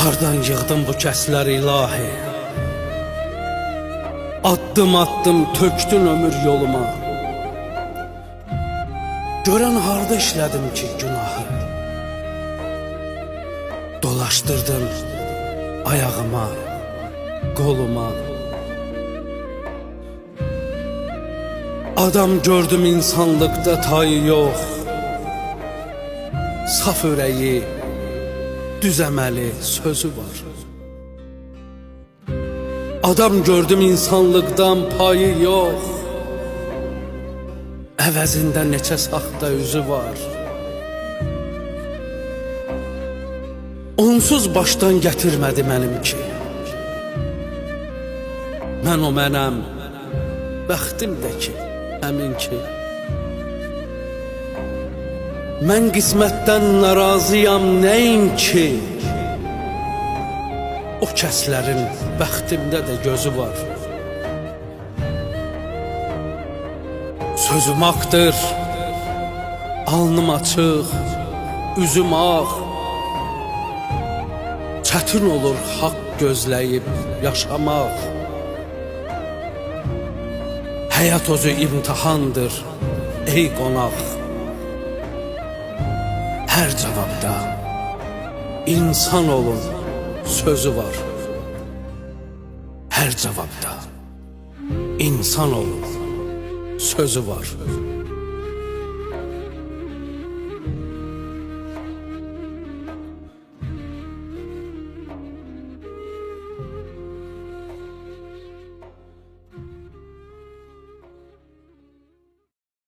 Hardan yığdım bu kəslər ilahi? Addım addım tökdün ömür yoluma. Görən harda işlədim ki günahı? Dolaşdırdın ayağıma, qoluma. Adam gördüm insanlıqda tayı yox. Saf ürəyi, düz əməli sözü var. Adam gördüm insanlıqdan payı yox. Əvəzində neçə saxta üzü var. Onsuz başdan gətirmədi mənim ki. Mən o mənəm, bəxtim də ki, həmin ki. Mən qismətdən narazıyam nəyin ki. O kəslərin bəxtimdə də gözü var. Sözüm haqdır, alnım açıq, üzüm ağ. Çətin olur haqq gözləyib yaşamaq. Həyat özü imtihandır, ey qonaq. Hər cavabda insan olun sözü var. Hər cavabda insan olun sözü var.